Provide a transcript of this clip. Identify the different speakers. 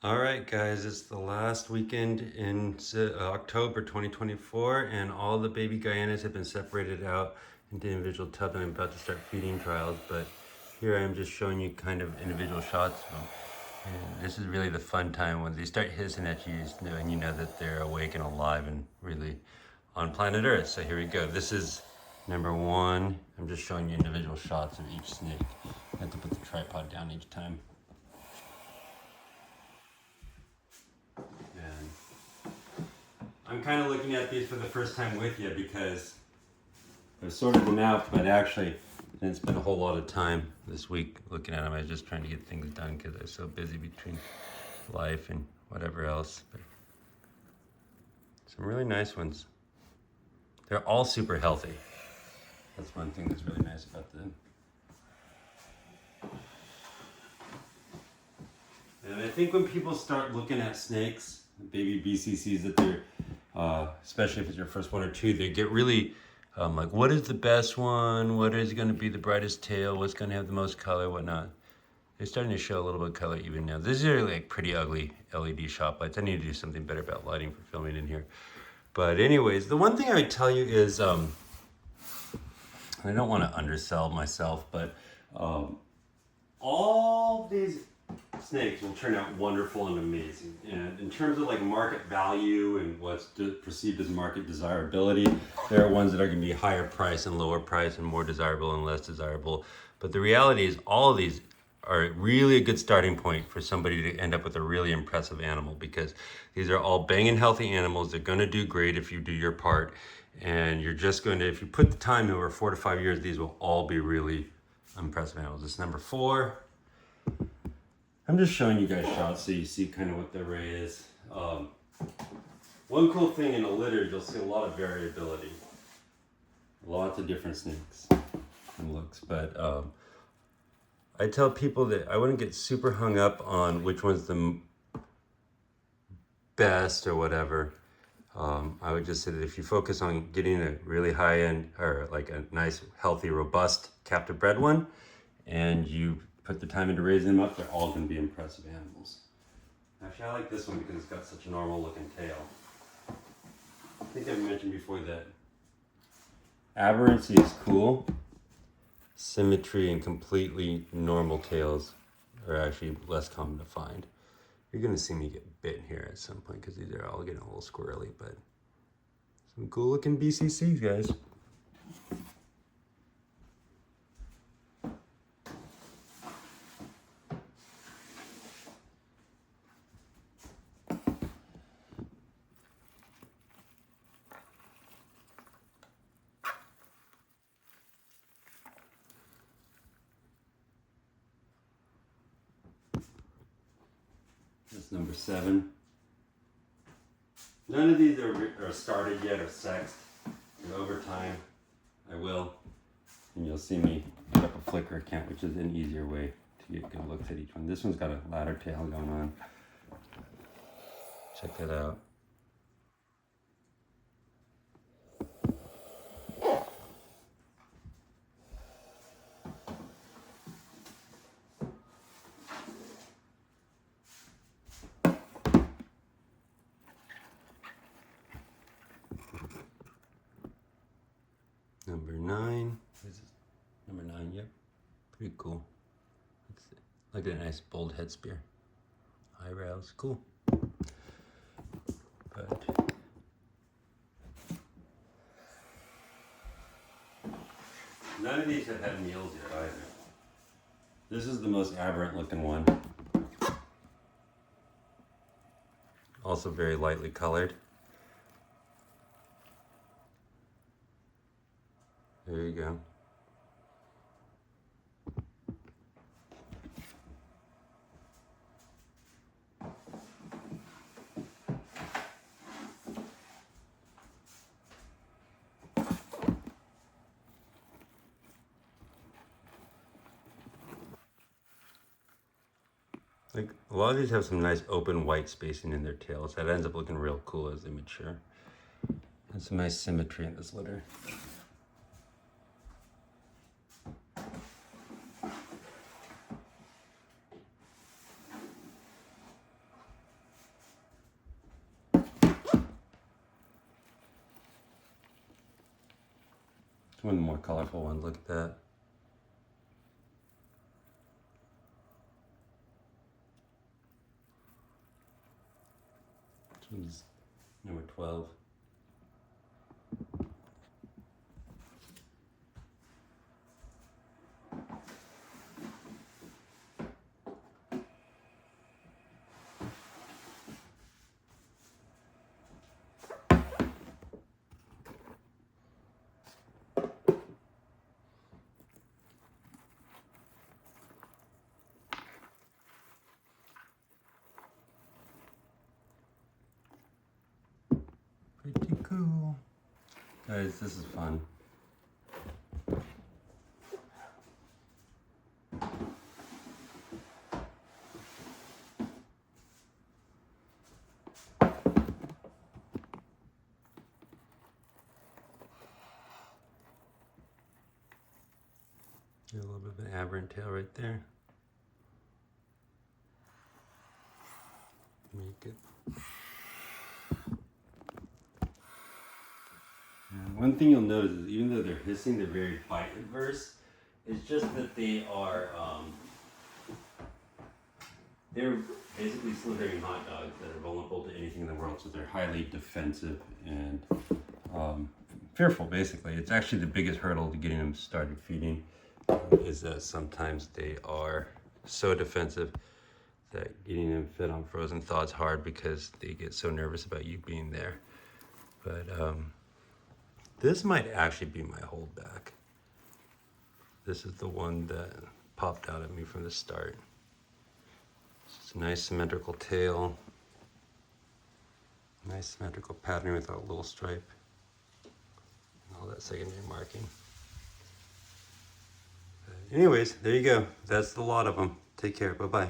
Speaker 1: All right, guys, it's the last weekend in October 2024, and all the baby Guyanas have been separated out into individual tubs, and I'm about to start feeding trials, but here I am just showing you kind of individual shots of them. And this is really the fun time when they start hissing at you, and you know that they're awake and alive and really on planet Earth. So here we go. This is number one. I'm just showing you individual shots of each snake. I have to put the tripod down each time. I'm kind of looking at these for the first time with you because I've sorted them out, but actually I didn't spend a whole lot of time this week looking at them. I was just trying to get things done because I was so busy between life and whatever else. But some really nice ones. They're all super healthy. That's one thing that's really nice about them. And I think when people start looking at snakes, baby BCCs, that they're, especially if it's your first one or two, they get really like, what is the best one? What is going to be the brightest tail? What's going to have the most color? Whatnot. They're starting to show a little bit of color even now. These are like pretty ugly LED shop lights. I need to do something better about lighting for filming in here. But anyways, the one thing I would tell you is, I don't want to undersell myself, but all these snakes will turn out wonderful and amazing. And in terms of like market value and what's perceived as market desirability, there are ones that are going to be higher price and lower price and more desirable and less desirable. But the reality is all of these are really a good starting point for somebody to end up with a really impressive animal, because these are all banging healthy animals. They're going to do great if you do your part. And you're just going to, if you put the time over 4 to 5 years, these will all be really impressive animals. This is number 4. I'm just showing you guys shots so you see kind of what the array is. One cool thing in a litter, you'll see a lot of variability. Lots of different snakes and looks, but I tell people that I wouldn't get super hung up on which one's the best or whatever. I would just say that if you focus on getting a really high end, or like a nice, healthy, robust captive bred one, and you put the time into raising them up, they're all going to be impressive animals. Actually, I like this one because it's got such a normal looking tail. I think I've mentioned before that aberrancy is cool. Symmetry and completely normal tails are actually less common to find. You're going to see me get bit here at some point because these are all getting a little squirrely, but some cool looking BCCs, guys. That's number 7. None of these are started yet or sexed. And over time, I will. And you'll see me put up a Flickr account, which is an easier way to get good looks at each one. This one's got a ladder tail going on. Check that out. Number 9. Is this number 9? Yep. Pretty cool. Look at a nice bold head spear. Eyebrows. Cool. But none of these have had meals yet either. This is the most aberrant looking one. Also very lightly colored. There you go. Like, a lot of these have some nice open white spacing in their tails. That ends up looking real cool as they mature. And some nice symmetry in this litter. one of the more colorful ones. Look at that. This one's number 12. Pretty cool. Guys, this is fun. A little bit of an aberrant tail right there. Make it. And one thing you'll notice is even though they're hissing, they're very bite adverse. It's just that they are, they're basically slithering hot dogs that are vulnerable to anything in the world. So they're highly defensive and fearful, basically. It's actually the biggest hurdle to getting them started feeding. Is that sometimes they are so defensive that getting them fed on frozen thaw is hard because they get so nervous about you being there. But this might actually be my holdback. This is the one that popped out at me from the start. It's a nice symmetrical tail, nice symmetrical pattern without a little stripe, and all that secondary marking. Anyways, there you go. That's the lot of them. Take care. Bye-bye.